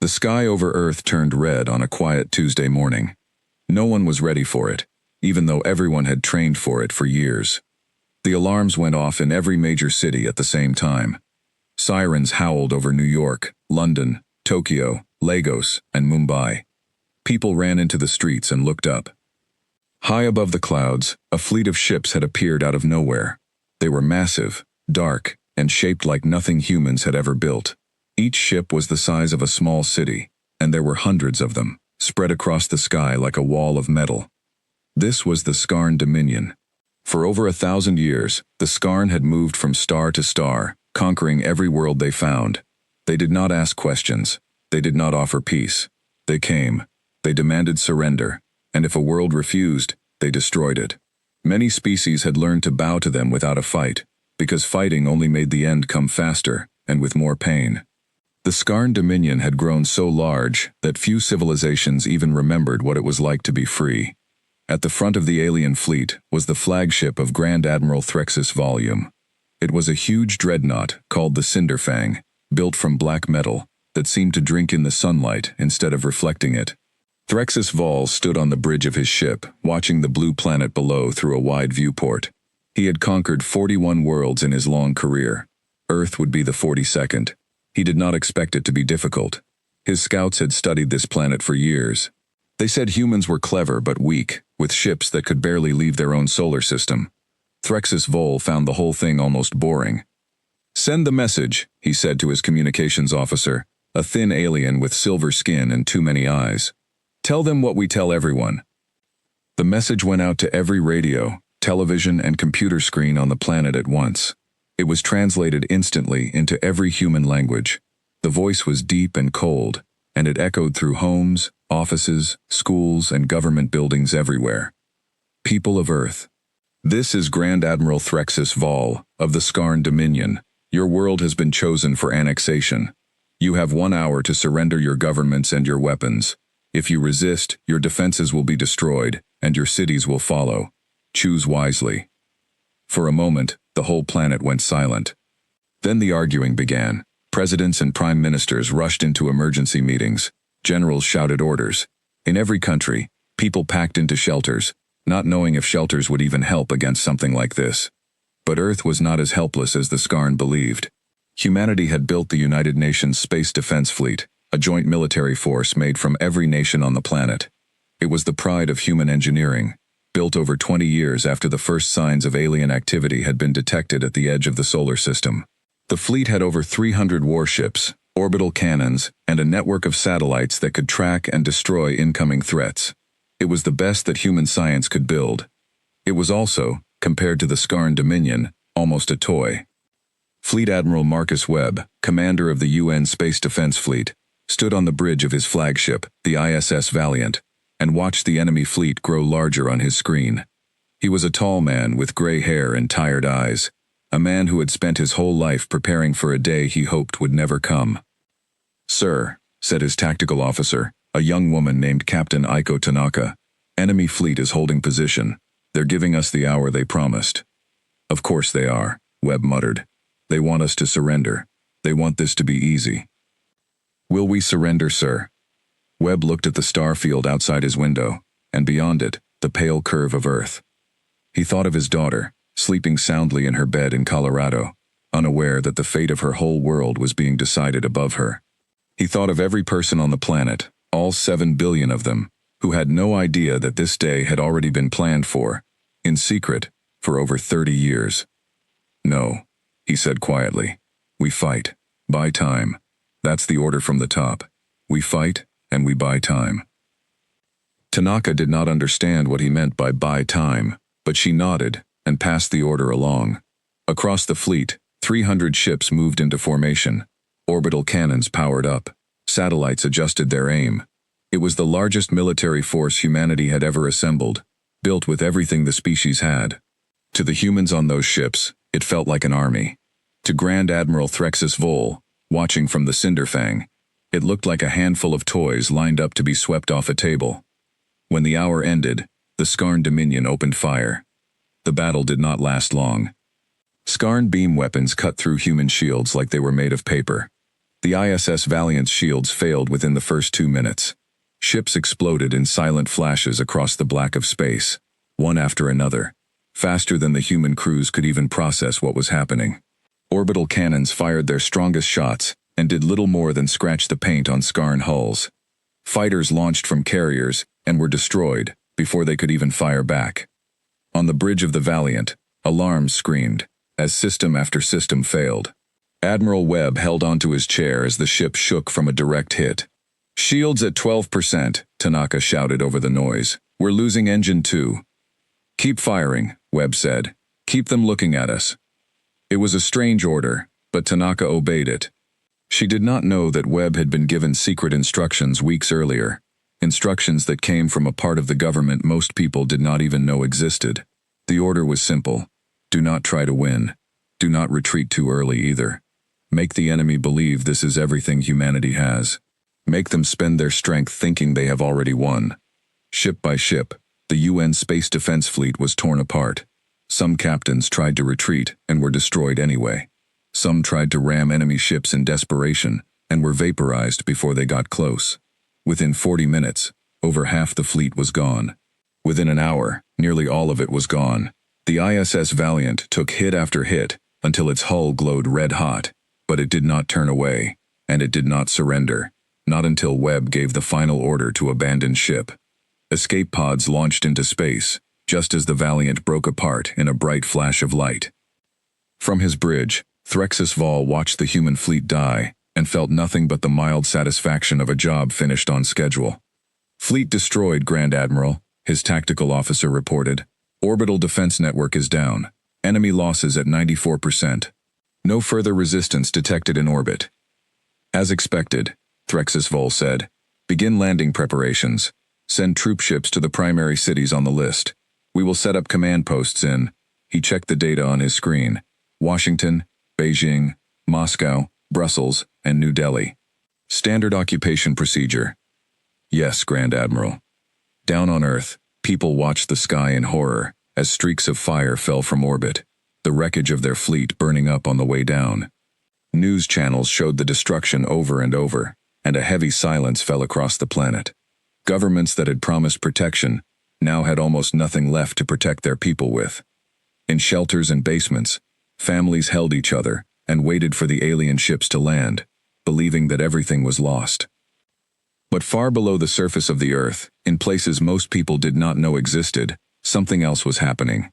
The sky over Earth turned red on a quiet Tuesday morning. No one was ready for it, even though everyone had trained for it for years. The alarms went off in every major city at the same time. Sirens howled over New York, London, Tokyo, Lagos, and Mumbai. People ran into the streets and looked up. High above the clouds, a fleet of ships had appeared out of nowhere. They were massive, dark, and shaped like nothing humans had ever built. Each ship was the size of a small city, and there were hundreds of them, spread across the sky like a wall of metal. This was the Skarn Dominion. For over 1,000 years, the Skarn had moved from star to star, conquering every world they found. They did not ask questions. They did not offer peace. They came. They demanded surrender, and if a world refused, they destroyed it. Many species had learned to bow to them without a fight, because fighting only made the end come faster, and with more pain. The Skarn Dominion had grown so large that few civilizations even remembered what it was like to be free. At the front of the alien fleet was the flagship of Grand Admiral Threxus Volume. It was a huge dreadnought called the Cinderfang, built from black metal, that seemed to drink in the sunlight instead of reflecting it. Threxus Vol stood on the bridge of his ship, watching the blue planet below through a wide viewport. He had conquered 41 worlds in his long career. Earth would be the 42nd. He did not expect it to be difficult. His scouts had studied this planet for years. They said humans were clever but weak, with ships that could barely leave their own solar system. Threxus Vol found the whole thing almost boring. "Send the message," he said to his communications officer, a thin alien with silver skin and too many eyes. "Tell them what we tell everyone." The message went out to every radio, television, and computer screen on the planet at once. It was translated instantly into every human language. The voice was deep and cold, and it echoed through homes, offices, schools, and government buildings everywhere. People of Earth. This is Grand Admiral Threxus Vol, of the Skarn Dominion. Your world has been chosen for annexation. You have 1 hour to surrender your governments and your weapons. If you resist, your defenses will be destroyed, and your cities will follow. Choose wisely. For a moment, the whole planet went silent. Then the arguing began. Presidents and prime ministers rushed into emergency meetings. Generals shouted orders. In every country, people packed into shelters, not knowing if shelters would even help against something like this. But Earth was not as helpless as the Skarn believed. Humanity had built the United Nations Space Defense Fleet, a joint military force made from every nation on the planet. It was the pride of human engineering, built over 20 years after the first signs of alien activity had been detected at the edge of the solar system. The fleet had over 300 warships, orbital cannons, and a network of satellites that could track and destroy incoming threats. It was the best that human science could build. It was also, compared to the Skarn Dominion, almost a toy. Fleet Admiral Marcus Webb, commander of the UN Space Defense Fleet, stood on the bridge of his flagship, the ISS Valiant, and watched the enemy fleet grow larger on his screen. He was a tall man with gray hair and tired eyes, a man who had spent his whole life preparing for a day he hoped would never come. "Sir," said his tactical officer, a young woman named Captain Aiko Tanaka, "enemy fleet is holding position. They're giving us the hour they promised." "Of course they are," Webb muttered. "They want us to surrender. They want this to be easy." "Will we surrender, sir?" Webb looked at the star field outside his window, and beyond it, the pale curve of Earth. He thought of his daughter, sleeping soundly in her bed in Colorado, unaware that the fate of her whole world was being decided above her. He thought of every person on the planet, all 7 billion of them, who had no idea that this day had already been planned for, in secret, for over 30 years. "No," he said quietly. "We fight. Buy time. That's the order from the top. We fight, and we buy time." Tanaka did not understand what he meant by buy time, but she nodded and passed the order along. Across the fleet, 300 ships moved into formation. Orbital cannons powered up. Satellites adjusted their aim. It was the largest military force humanity had ever assembled, built with everything the species had. To the humans on those ships, it felt like an army. To Grand Admiral Threxus Vol, watching from the Cinderfang, it looked like a handful of toys lined up to be swept off a table. When the hour ended, the Skarn Dominion opened fire. The battle did not last long. Skarn beam weapons cut through human shields like they were made of paper. The ISS Valiant's shields failed within the first 2 minutes. Ships exploded in silent flashes across the black of space, one after another, faster than the human crews could even process what was happening. Orbital cannons fired their strongest shots and did little more than scratch the paint on scarred hulls. Fighters launched from carriers and were destroyed before they could even fire back. On the bridge of the Valiant, alarms screamed as system after system failed. Admiral Webb held onto his chair as the ship shook from a direct hit. "Shields at 12%, Tanaka shouted over the noise. "We're losing engine 2. "Keep firing," Webb said. "Keep them looking at us." It was a strange order, but Tanaka obeyed it. She did not know that Webb had been given secret instructions weeks earlier, instructions that came from a part of the government most people did not even know existed. The order was simple. Do not try to win. Do not retreat too early either. Make the enemy believe this is everything humanity has. Make them spend their strength thinking they have already won. Ship by ship, the UN Space Defense Fleet was torn apart. Some captains tried to retreat and were destroyed anyway. Some tried to ram enemy ships in desperation and were vaporized before they got close. Within 40 minutes, over half the fleet was gone. Within an hour, nearly all of it was gone. The ISS Valiant took hit after hit until its hull glowed red hot, but it did not turn away, and it did not surrender. Not until Webb gave the final order to abandon ship. Escape pods launched into space, just as the Valiant broke apart in a bright flash of light. From his bridge, Threxus Vol watched the human fleet die and felt nothing but the mild satisfaction of a job finished on schedule. "Fleet destroyed, Grand Admiral," his tactical officer reported. "Orbital defense network is down. Enemy losses at 94%. No further resistance detected in orbit." "As expected," Threxus Vol said. "Begin landing preparations. Send troop ships to the primary cities on the list. We will set up command posts in," he checked the data on his screen, "Washington, Beijing, Moscow, Brussels, and New Delhi. Standard occupation procedure." "Yes, Grand Admiral." Down on Earth, people watched the sky in horror as streaks of fire fell from orbit, the wreckage of their fleet burning up on the way down. News channels showed the destruction over and over, and a heavy silence fell across the planet. Governments that had promised protection now had almost nothing left to protect their people with. In shelters and basements, families held each other and waited for the alien ships to land, believing that everything was lost. But far below the surface of the Earth, in places most people did not know existed, something else was happening.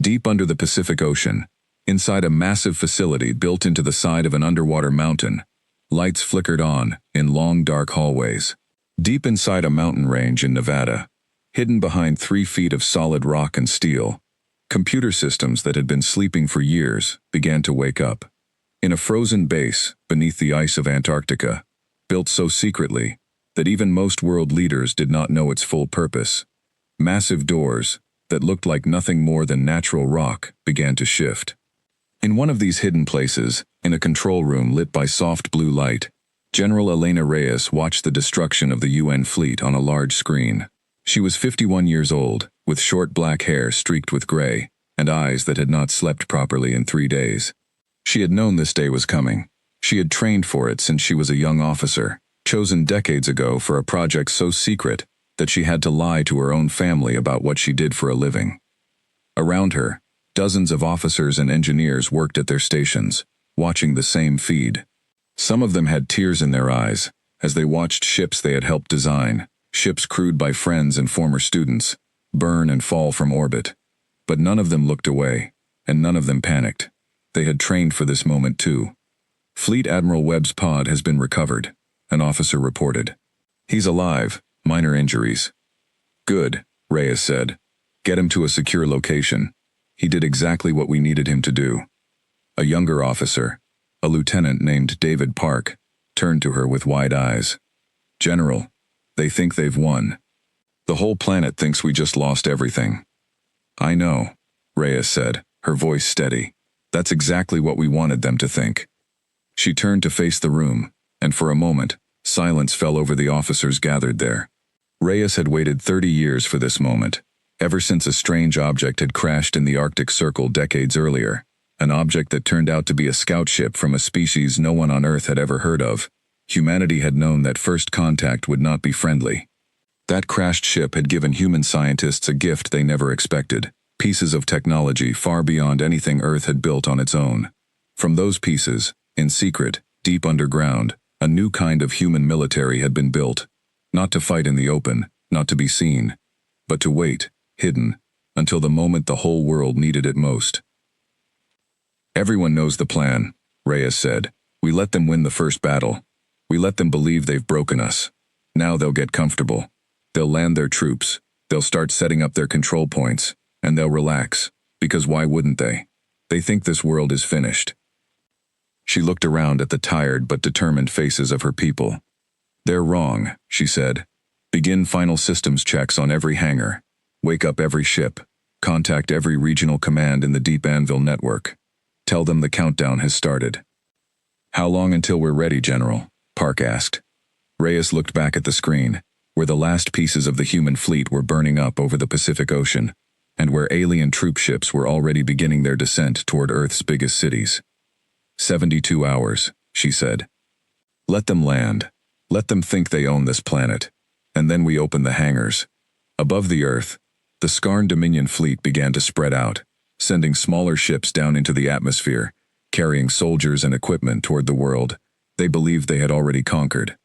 Deep under the Pacific Ocean, inside a massive facility built into the side of an underwater mountain, lights flickered on in long dark hallways. Deep inside a mountain range in Nevada, hidden behind 3 feet of solid rock and steel, computer systems that had been sleeping for years began to wake up. In a frozen base beneath the ice of Antarctica, built so secretly that even most world leaders did not know its full purpose, massive doors that looked like nothing more than natural rock began to shift. In one of these hidden places, in a control room lit by soft blue light, General Elena Reyes watched the destruction of the UN fleet on a large screen. She was 51 years old, with short black hair streaked with gray, and eyes that had not slept properly in 3 days. She had known this day was coming. She had trained for it since she was a young officer, chosen decades ago for a project so secret that she had to lie to her own family about what she did for a living. Around her, dozens of officers and engineers worked at their stations, watching the same feed. Some of them had tears in their eyes as they watched ships they had helped design, ships crewed by friends and former students, burn and fall from orbit. But none of them looked away, and none of them panicked. They had trained for this moment too. "Fleet Admiral Webb's pod has been recovered," an officer reported. "He's alive, minor injuries." "Good," Reyes said. "Get him to a secure location. He did exactly what we needed him to do." A younger officer, a lieutenant named David Park, turned to her with wide eyes. "General, they think they've won. The whole planet thinks we just lost everything." "I know," Reyes said, her voice steady. "That's exactly what we wanted them to think." She turned to face the room, and for a moment, silence fell over the officers gathered there. Reyes had waited 30 years for this moment, ever since a strange object had crashed in the Arctic Circle decades earlier, an object that turned out to be a scout ship from a species no one on Earth had ever heard of. Humanity had known that first contact would not be friendly. That crashed ship had given human scientists a gift they never expected, pieces of technology far beyond anything Earth had built on its own. From those pieces, in secret, deep underground, a new kind of human military had been built, not to fight in the open, not to be seen, but to wait, hidden, until the moment the whole world needed it most. "Everyone knows the plan," Reyes said. "We let them win the first battle. We let them believe they've broken us. Now they'll get comfortable. They'll land their troops. They'll start setting up their control points, and they'll relax, because why wouldn't they? They think this world is finished." She looked around at the tired but determined faces of her people. "They're wrong," she said. "Begin final systems checks on every hangar. Wake up every ship. Contact every regional command in the Deep Anvil network. Tell them the countdown has started." "How long until we're ready, General?" Park asked. Reyes looked back at the screen, where the last pieces of the human fleet were burning up over the Pacific Ocean, and where alien troop ships were already beginning their descent toward Earth's biggest cities. 72 hours, she said. "Let them land. Let them think they own this planet. And then we open the hangars." Above the Earth, the Skarn Dominion fleet began to spread out, sending smaller ships down into the atmosphere, carrying soldiers and equipment toward the world they believed they had already conquered.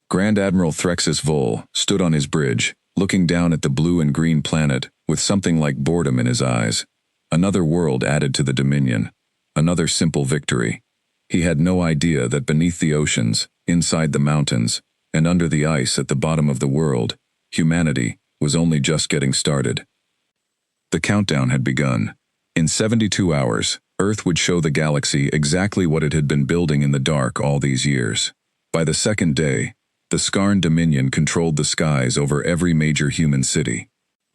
Grand Admiral Threxus Vol stood on his bridge, looking down at the blue and green planet with something like boredom in his eyes. Another world added to the Dominion. Another simple victory. He had no idea that beneath the oceans, inside the mountains, and under the ice at the bottom of the world, humanity was only just getting started. The countdown had begun. In 72 hours, Earth would show the galaxy exactly what it had been building in the dark all these years. By the second day, the Skarn Dominion controlled the skies over every major human city.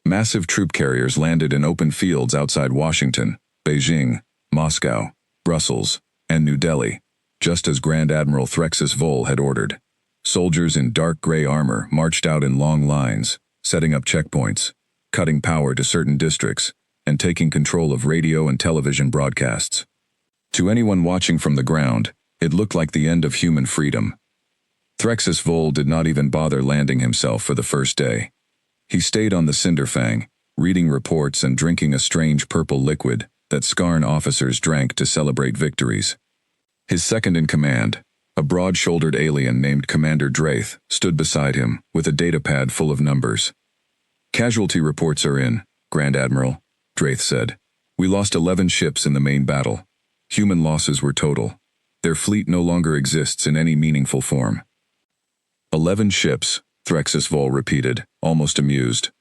Massive troop carriers landed in open fields outside Washington, Beijing, Moscow, Brussels, and New Delhi, just as Grand Admiral Threxus Vol had ordered. Soldiers in dark gray armor marched out in long lines, setting up checkpoints, cutting power to certain districts, and taking control of radio and television broadcasts. To anyone watching from the ground, it looked like the end of human freedom. Threxus Vol did not even bother landing himself for the first day. He stayed on the Cinderfang, reading reports and drinking a strange purple liquid that Skarn officers drank to celebrate victories. His second-in-command, a broad-shouldered alien named Commander Draith, stood beside him with a datapad full of numbers. "Casualty reports are in, Grand Admiral," Draith said. "We lost 11 ships in the main battle. Human losses were total. Their fleet no longer exists in any meaningful form." 11 ships, Threxus Vol repeated, almost amused.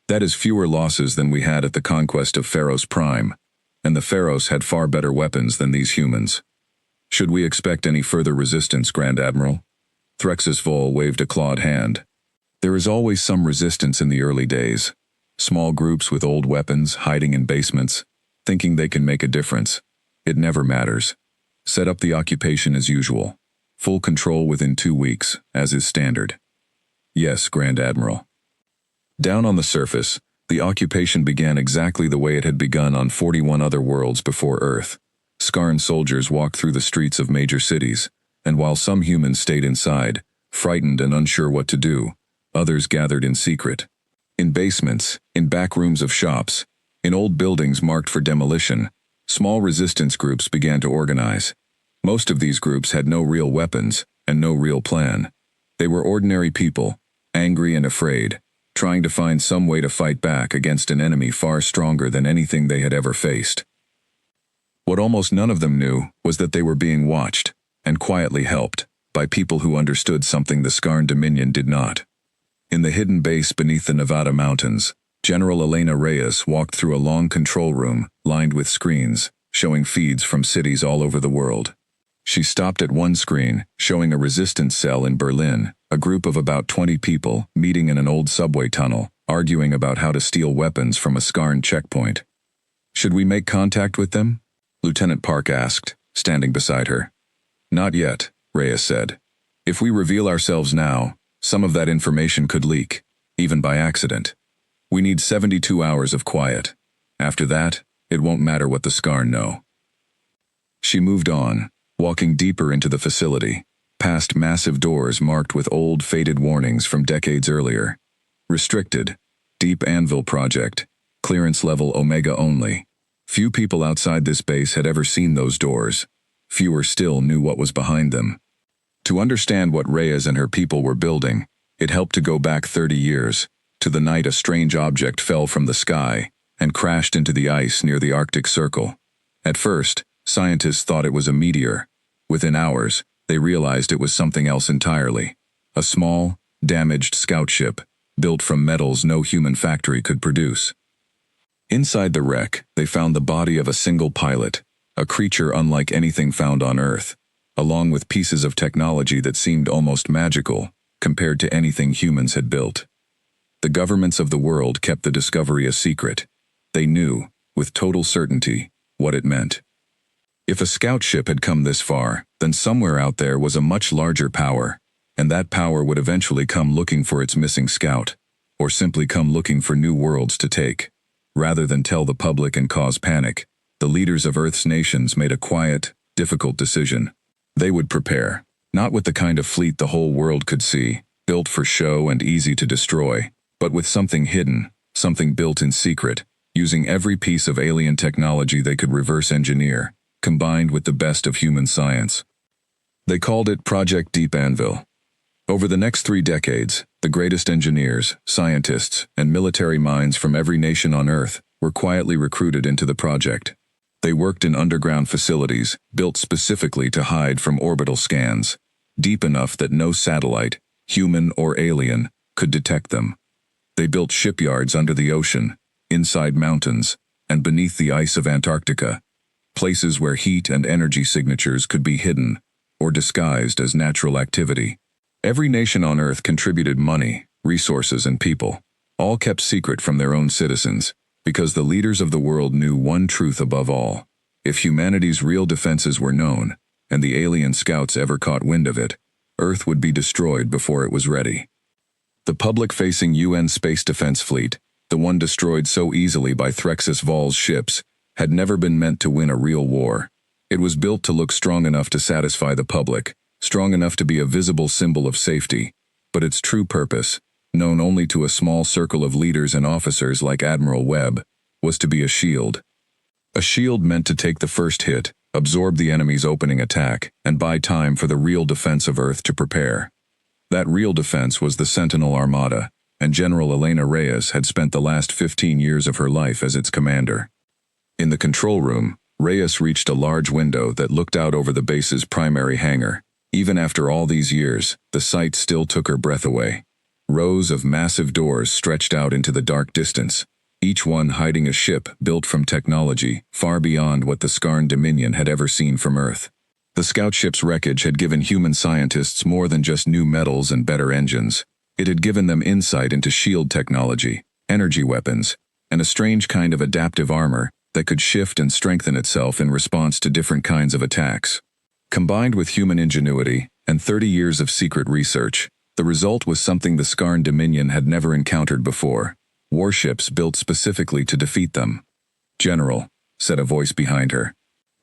"That is fewer losses than we had at the conquest of Pharos Prime, and the Pharos had far better weapons than these humans. Should we expect any further resistance, Grand Admiral?" Threxus Vol waved a clawed hand. "There is always some resistance in the early days. Small groups with old weapons hiding in basements, thinking they can make a difference. It never matters. Set up the occupation as usual. Full control within 2 weeks, as is standard." "Yes, Grand Admiral." Down on the surface, the occupation began exactly the way it had begun on 41 other worlds before Earth. Skarn soldiers walked through the streets of major cities, and while some humans stayed inside, frightened and unsure what to do, others gathered in secret. In basements, in back rooms of shops, in old buildings marked for demolition, small resistance groups began to organize. Most of these groups had no real weapons and no real plan. They were ordinary people, angry and afraid, trying to find some way to fight back against an enemy far stronger than anything they had ever faced. What almost none of them knew was that they were being watched, and quietly helped, by people who understood something the Skarn Dominion did not. In the hidden base beneath the Nevada mountains, General Elena Reyes walked through a long control room lined with screens, showing feeds from cities all over the world. She stopped at one screen, showing a resistance cell in Berlin, a group of about 20 people meeting in an old subway tunnel, arguing about how to steal weapons from a Skarn checkpoint. "Should we make contact with them?" Lieutenant Park asked, standing beside her. "Not yet," Reyes said. "If we reveal ourselves now, some of that information could leak, even by accident. We need 72 hours of quiet. After that, it won't matter what the Skarn know." She moved on, walking deeper into the facility, past massive doors marked with old, faded warnings from decades earlier. Restricted. Deep Anvil Project. Clearance level Omega only. Few people outside this base had ever seen those doors. Fewer still knew what was behind them. To understand what Reyes and her people were building, it helped to go back 30 years, to the night a strange object fell from the sky and crashed into the ice near the Arctic Circle. At first, scientists thought it was a meteor. Within hours, they realized it was something else entirely. A small, damaged scout ship, built from metals no human factory could produce. Inside the wreck, they found the body of a single pilot, a creature unlike anything found on Earth, along with pieces of technology that seemed almost magical compared to anything humans had built. The governments of the world kept the discovery a secret. They knew, with total certainty, what it meant. If a scout ship had come this far, then somewhere out there was a much larger power, and that power would eventually come looking for its missing scout, or simply come looking for new worlds to take. Rather than tell the public and cause panic, the leaders of Earth's nations made a quiet, difficult decision. They would prepare, not with the kind of fleet the whole world could see, built for show and easy to destroy, but with something hidden, something built in secret, using every piece of alien technology they could reverse engineer, combined with the best of human science. They called it Project Deep Anvil. Over the next 3 decades, the greatest engineers, scientists, and military minds from every nation on Earth were quietly recruited into the project. They worked in underground facilities, built specifically to hide from orbital scans, deep enough that no satellite, human or alien, could detect them. They built shipyards under the ocean, inside mountains, and beneath the ice of Antarctica, places where heat and energy signatures could be hidden or disguised as natural activity. Every nation on Earth contributed money, resources, and people, all kept secret from their own citizens, because the leaders of the world knew one truth above all. If humanity's real defenses were known, and the alien scouts ever caught wind of it, Earth would be destroyed before it was ready. The public-facing UN Space Defense Fleet, the one destroyed so easily by Threxus Vol's ships, had never been meant to win a real war. It was built to look strong enough to satisfy the public, strong enough to be a visible symbol of safety, but its true purpose, known only to a small circle of leaders and officers like Admiral Webb, was to be a shield. A shield meant to take the first hit, absorb the enemy's opening attack, and buy time for the real defense of Earth to prepare. That real defense was the Sentinel Armada, and General Elena Reyes had spent the last 15 years of her life as its commander. In the control room, Reyes reached a large window that looked out over the base's primary hangar. Even after all these years, the sight still took her breath away. Rows of massive doors stretched out into the dark distance, each one hiding a ship built from technology far beyond what the Skarn Dominion had ever seen from Earth. The scout ship's wreckage had given human scientists more than just new metals and better engines. It had given them insight into shield technology, energy weapons, and a strange kind of adaptive armor that could shift and strengthen itself in response to different kinds of attacks. Combined with human ingenuity and 30 years of secret research, the result was something the Skarn Dominion had never encountered before: warships built specifically to defeat them. "General," said a voice behind her.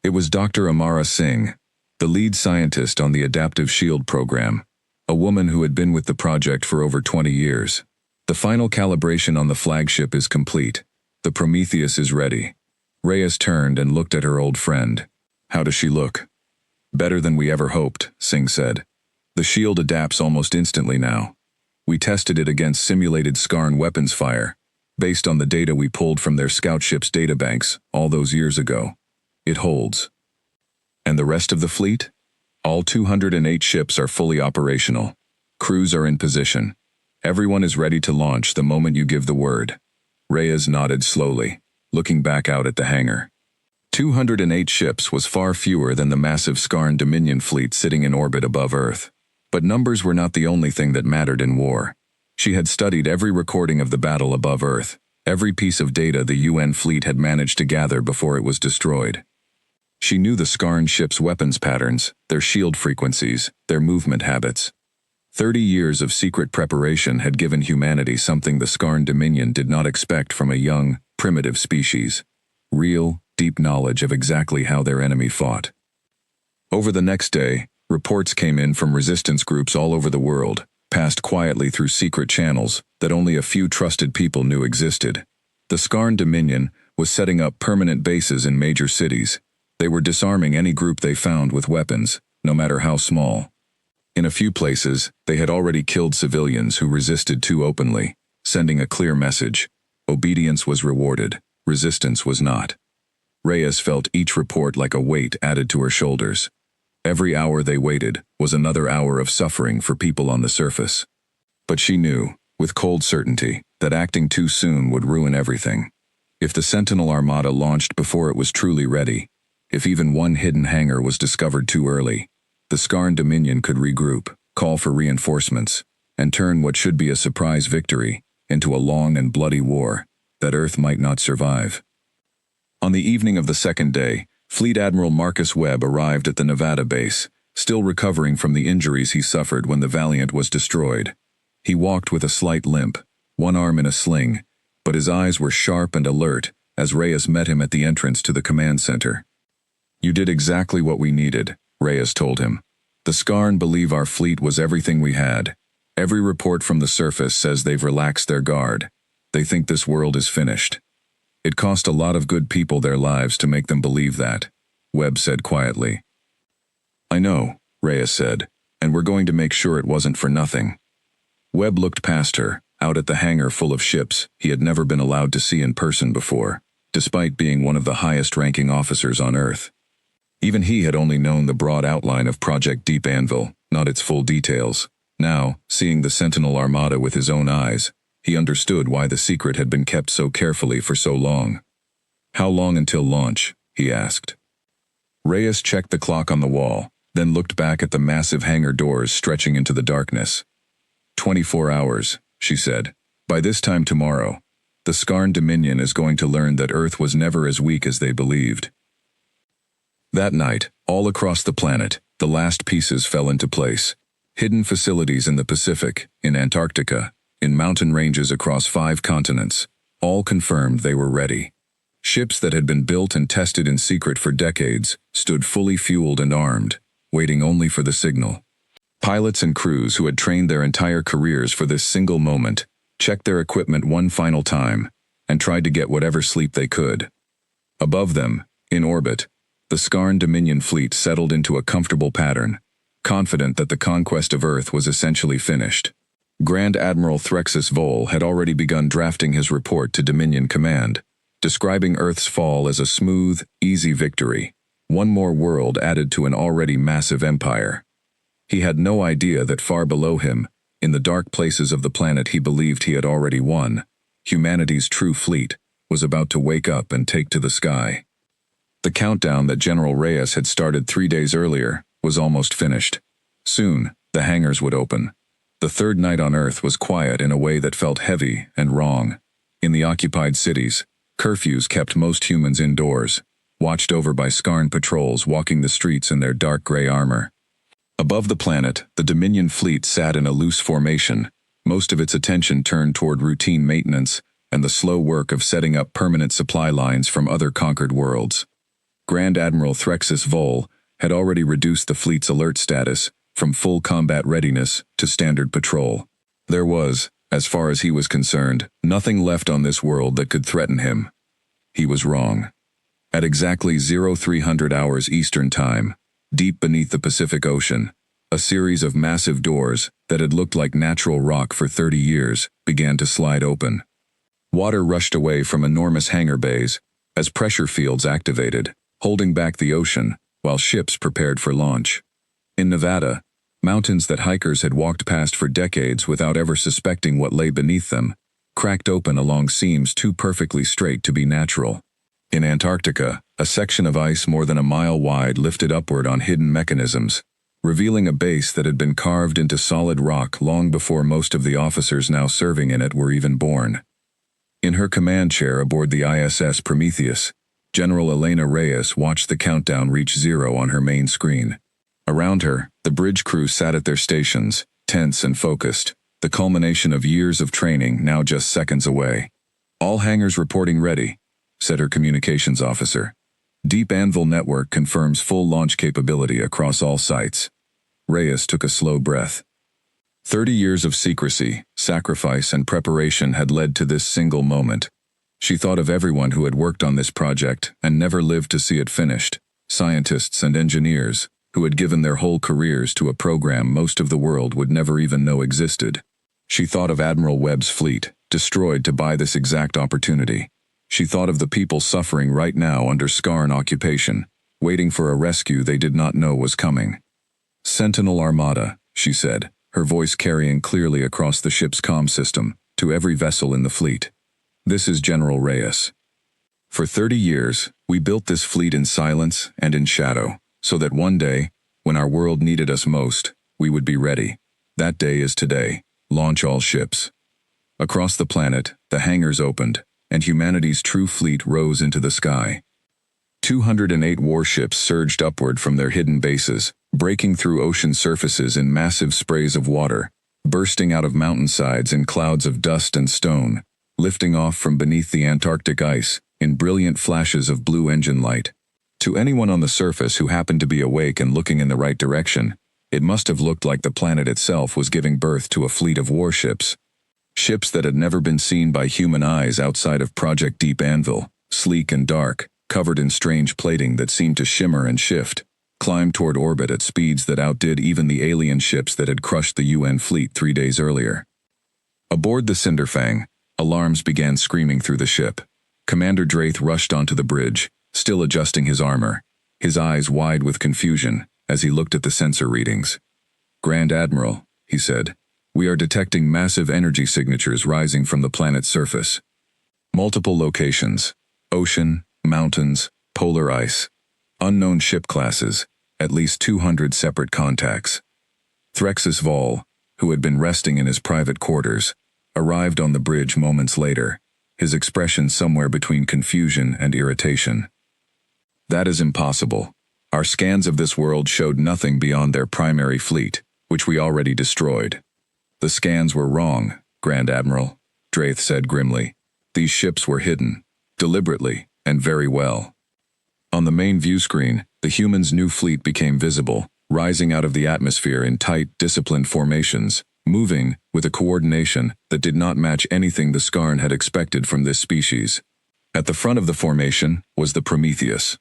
It was Dr. Amara Singh, the lead scientist on the Adaptive Shield program, a woman who had been with the project for over 20 years. "The final calibration on the flagship is complete. The Prometheus is ready." Reyes turned and looked at her old friend. "How does she look?" "Better than we ever hoped," Singh said. "The shield adapts almost instantly now. We tested it against simulated Skarn weapons fire, based on the data we pulled from their scout ship's databanks all those years ago. It holds." "And the rest of the fleet?" "All 208 ships are fully operational. Crews are in position. Everyone is ready to launch the moment you give the word." Reyes nodded slowly, looking back out at the hangar. 208 ships was far fewer than the massive Skarn Dominion fleet sitting in orbit above Earth. But numbers were not the only thing that mattered in war. She had studied every recording of the battle above Earth, every piece of data the UN fleet had managed to gather before it was destroyed. She knew the Skarn ships' weapons patterns, their shield frequencies, their movement habits. 30 years of secret preparation had given humanity something the Skarn Dominion did not expect from a young, primitive species: real, deep knowledge of exactly how their enemy fought. Over the next day, reports came in from resistance groups all over the world, passed quietly through secret channels that only a few trusted people knew existed. The Skarn Dominion was setting up permanent bases in major cities. They were disarming any group they found with weapons, no matter how small. In a few places, they had already killed civilians who resisted too openly, sending a clear message: obedience was rewarded, resistance was not. Reyes felt each report like a weight added to her shoulders. Every hour they waited was another hour of suffering for people on the surface. But she knew, with cold certainty, that acting too soon would ruin everything. If the Sentinel Armada launched before it was truly ready, if even one hidden hangar was discovered too early, the Skarn Dominion could regroup, call for reinforcements, and turn what should be a surprise victory into a long and bloody war that Earth might not survive. On the evening of the second day, Fleet Admiral Marcus Webb arrived at the Nevada base, still recovering from the injuries he suffered when the Valiant was destroyed. He walked with a slight limp, one arm in a sling, but his eyes were sharp and alert as Reyes met him at the entrance to the command center. "You did exactly what we needed," Reyes told him. "The Skarn believe our fleet was everything we had. Every report from the surface says they've relaxed their guard. They think this world is finished. It cost a lot of good people their lives to make them believe that," Webb said quietly. "I know," Reyes said, "and we're going to make sure it wasn't for nothing." Webb looked past her, out at the hangar full of ships he had never been allowed to see in person before, despite being one of the highest-ranking officers on Earth. Even he had only known the broad outline of Project Deep Anvil, not its full details. Now, seeing the Sentinel Armada with his own eyes, he understood why the secret had been kept so carefully for so long. "How long until launch?" he asked. Reyes checked the clock on the wall, then looked back at the massive hangar doors stretching into the darkness. 24 hours, she said. "By this time tomorrow, the Skarn Dominion is going to learn that Earth was never as weak as they believed." That night, all across the planet, the last pieces fell into place. Hidden facilities in the Pacific, in Antarctica, in mountain ranges across 5 continents, all confirmed they were ready. Ships that had been built and tested in secret for decades stood fully fueled and armed, waiting only for the signal. Pilots and crews who had trained their entire careers for this single moment checked their equipment one final time and tried to get whatever sleep they could. Above them, in orbit, the Skarn Dominion fleet settled into a comfortable pattern, confident that the conquest of Earth was essentially finished. Grand Admiral Threxus Vol had already begun drafting his report to Dominion Command, describing Earth's fall as a smooth, easy victory, one more world added to an already massive empire. He had no idea that far below him, in the dark places of the planet he believed he had already won, humanity's true fleet was about to wake up and take to the sky. The countdown that General Reyes had started 3 days earlier was almost finished. Soon, the hangars would open. The third night on Earth was quiet in a way that felt heavy and wrong. In the occupied cities, curfews kept most humans indoors, watched over by Skarn patrols walking the streets in their dark gray armor. Above the planet, the Dominion fleet sat in a loose formation, most of its attention turned toward routine maintenance and the slow work of setting up permanent supply lines from other conquered worlds. Grand Admiral Threxus Vol had already reduced the fleet's alert status from full combat readiness to standard patrol. There was, as far as he was concerned, nothing left on this world that could threaten him. He was wrong. At exactly 0300 hours Eastern Time, deep beneath the Pacific Ocean, a series of massive doors that had looked like natural rock for 30 years began to slide open. Water rushed away from enormous hangar bays as pressure fields activated, holding back the ocean while ships prepared for launch. In Nevada, mountains that hikers had walked past for decades without ever suspecting what lay beneath them, cracked open along seams too perfectly straight to be natural. In Antarctica, a section of ice more than a mile wide lifted upward on hidden mechanisms, revealing a base that had been carved into solid rock long before most of the officers now serving in it were even born. In her command chair aboard the ISS Prometheus, General Elena Reyes watched the countdown reach 0 on her main screen. Around her, the bridge crew sat at their stations, tense and focused, the culmination of years of training now just seconds away. "All hangars reporting ready," said her communications officer. Deep Anvil Network confirms full launch capability across all sites. Reyes took a slow breath. 30 years of secrecy, sacrifice, and preparation had led to this single moment. She thought of everyone who had worked on this project and never lived to see it finished. Scientists and engineers, who had given their whole careers to a program most of the world would never even know existed. She thought of Admiral Webb's fleet, destroyed to buy this exact opportunity. She thought of the people suffering right now under Skarn occupation, waiting for a rescue they did not know was coming. Sentinel Armada, she said, her voice carrying clearly across the ship's comm system, to every vessel in the fleet. This is General Reyes. For 30 years, we built this fleet in silence and in shadow, so that one day, when our world needed us most, we would be ready. That day is today. Launch all ships. Across the planet, the hangars opened, and humanity's true fleet rose into the sky. 208 warships surged upward from their hidden bases, breaking through ocean surfaces in massive sprays of water, bursting out of mountainsides in clouds of dust and stone, lifting off from beneath the Antarctic ice in brilliant flashes of blue engine light. To anyone on the surface who happened to be awake and looking in the right direction, it must have looked like the planet itself was giving birth to a fleet of warships. Ships that had never been seen by human eyes outside of Project Deep Anvil, sleek and dark, covered in strange plating that seemed to shimmer and shift, climbed toward orbit at speeds that outdid even the alien ships that had crushed the UN fleet 3 days earlier. Aboard the Cinderfang, alarms began screaming through the ship. Commander Draith rushed onto the bridge, still adjusting his armor, his eyes wide with confusion as he looked at the sensor readings. "Grand Admiral," he said, "we are detecting massive energy signatures rising from the planet's surface. Multiple locations, ocean, mountains, polar ice, unknown ship classes, at least 200 separate contacts." Threxus Vol, who had been resting in his private quarters, arrived on the bridge moments later, his expression somewhere between confusion and irritation. "That is impossible. Our scans of this world showed nothing beyond their primary fleet, which we already destroyed." "The scans were wrong, Grand Admiral," Draith said grimly. "These ships were hidden, deliberately, and very well." On the main view screen, the humans' new fleet became visible, rising out of the atmosphere in tight, disciplined formations, moving with a coordination that did not match anything the Skarn had expected from this species. At the front of the formation was the Prometheus,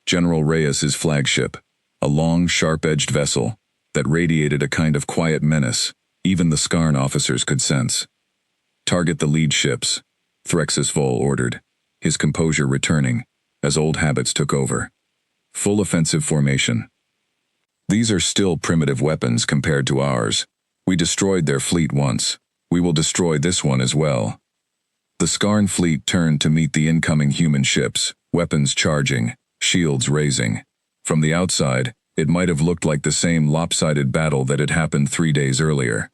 General Reyes's flagship, a long, sharp-edged vessel that radiated a kind of quiet menace even the Skarn officers could sense. "Target the lead ships," Threxus Vol ordered, his composure returning as old habits took over. "Full offensive formation. These are still primitive weapons compared to ours. We destroyed their fleet once. We will destroy this one as well." The Skarn fleet turned to meet the incoming human ships, weapons charging, shields raising. From the outside, it might have looked like the same lopsided battle that had happened 3 days earlier.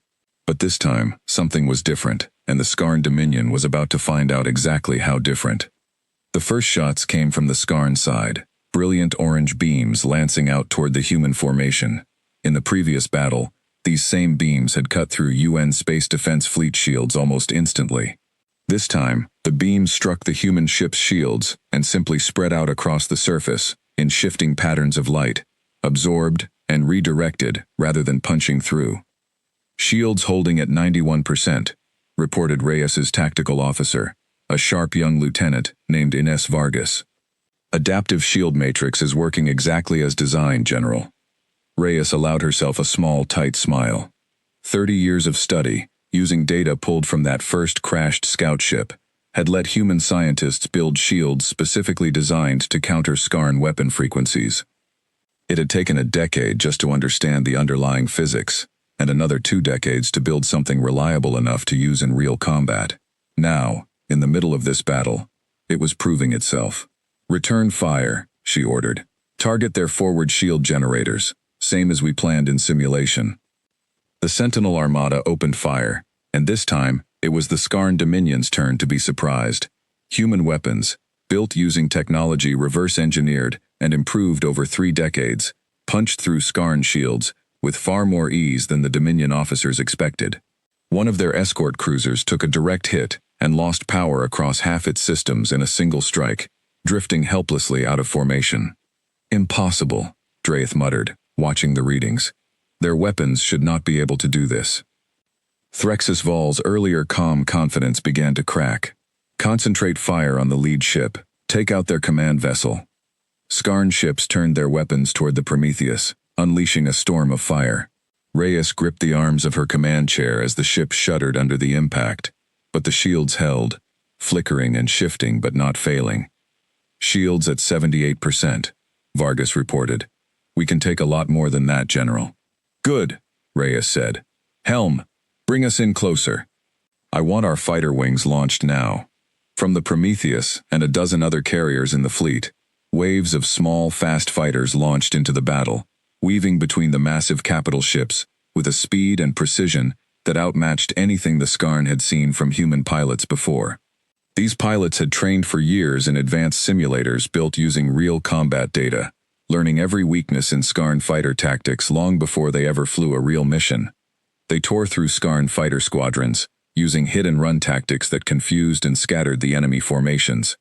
But this time, something was different, and the Skarn Dominion was about to find out exactly how different. The first shots came from the Skarn side, brilliant orange beams lancing out toward the human formation. In the previous battle, these same beams had cut through UN Space Defense Fleet shields almost instantly. This time, the beams struck the human ship's shields and simply spread out across the surface in shifting patterns of light, absorbed and redirected rather than punching through. "Shields holding at 91%, reported Reyes's tactical officer, a sharp young lieutenant named Ines Vargas. "Adaptive shield matrix is working exactly as designed, General." Reyes allowed herself a small, tight smile. 30 years of study, using data pulled from that first crashed scout ship, had let human scientists build shields specifically designed to counter Skarn weapon frequencies. It had taken a decade just to understand the underlying physics, and another 2 decades to build something reliable enough to use in real combat. Now, in the middle of this battle, it was proving itself. "Return fire," she ordered. "Target their forward shield generators, same as we planned in simulation." The Sentinel Armada opened fire, and this time, it was the Skarn Dominion's turn to be surprised. Human weapons, built using technology reverse-engineered and improved over 3 decades, punched through Skarn shields with far more ease than the Dominion officers expected. One of their escort cruisers took a direct hit and lost power across half its systems in a single strike, drifting helplessly out of formation. Impossible, Draeth muttered, watching the readings. Their weapons should not be able to do this. Threxus Vol's earlier calm confidence began to crack. Concentrate fire on the lead ship. Take out their command vessel. Skarn ships turned their weapons toward the Prometheus, unleashing a storm of fire. Reyes gripped the arms of her command chair as the ship shuddered under the impact, but the shields held, flickering and shifting but not failing. Shields at 78%, Vargas reported. We can take a lot more than that, General. Good, Reyes said. Helm, bring us in closer. I want our fighter wings launched now. From the Prometheus and a dozen other carriers in the fleet, waves of small, fast fighters launched into the battle, weaving between the massive capital ships with a speed and precision that outmatched anything the Skarn had seen from human pilots before. These pilots had trained for years in advanced simulators built using real combat data, learning every weakness in Skarn fighter tactics long before they ever flew a real mission. They tore through Skarn fighter squadrons, using hit-and-run tactics that confused and scattered the enemy formations.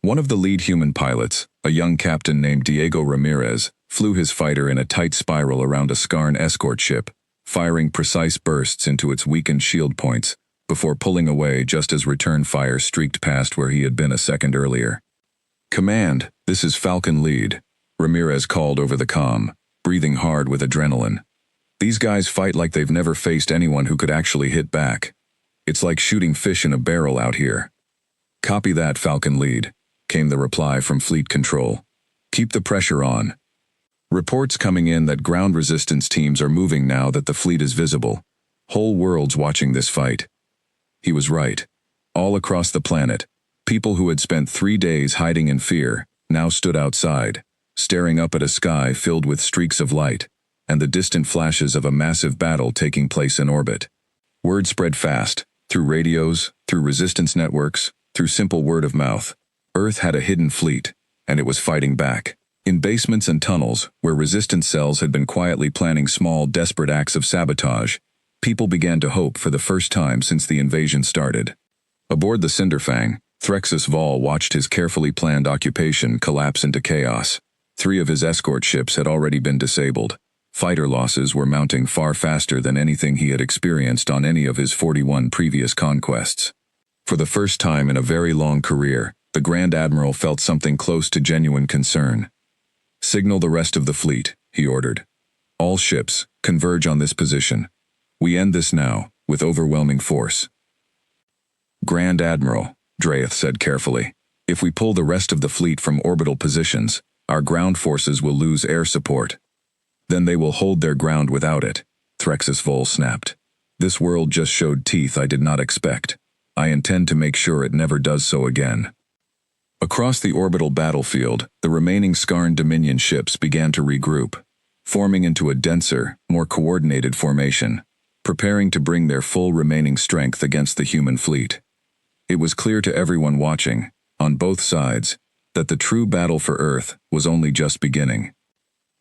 One of the lead human pilots, a young captain named Diego Ramirez, flew his fighter in a tight spiral around a Skarn escort ship, firing precise bursts into its weakened shield points, before pulling away just as return fire streaked past where he had been a second earlier. Command, this is Falcon Lead, Ramirez called over the comm, breathing hard with adrenaline. These guys fight like they've never faced anyone who could actually hit back. It's like shooting fish in a barrel out here. Copy that, Falcon Lead, came the reply from Fleet Control. Keep the pressure on. Reports coming in that ground resistance teams are moving now that the fleet is visible. Whole world's watching this fight. He was right. All across the planet, people who had spent 3 days hiding in fear now stood outside, staring up at a sky filled with streaks of light and the distant flashes of a massive battle taking place in orbit. Word spread fast, through radios, through resistance networks, through simple word of mouth. Earth had a hidden fleet, and it was fighting back. In basements and tunnels, where resistance cells had been quietly planning small, desperate acts of sabotage, people began to hope for the first time since the invasion started. Aboard the Cinderfang, Threxus Vol watched his carefully planned occupation collapse into chaos. 3 of his escort ships had already been disabled. Fighter losses were mounting far faster than anything he had experienced on any of his 41 previous conquests. For the first time in a very long career, the Grand Admiral felt something close to genuine concern. Signal the rest of the fleet, he ordered. All ships, converge on this position. We end this now, with overwhelming force. Grand Admiral, Draeth said carefully, if we pull the rest of the fleet from orbital positions, our ground forces will lose air support. Then they will hold their ground without it, Threxus Vol snapped. This world just showed teeth I did not expect. I intend to make sure it never does so again. Across the orbital battlefield, the remaining Skarn Dominion ships began to regroup, forming into a denser, more coordinated formation, preparing to bring their full remaining strength against the human fleet. It was clear to everyone watching, on both sides, that the true battle for Earth was only just beginning.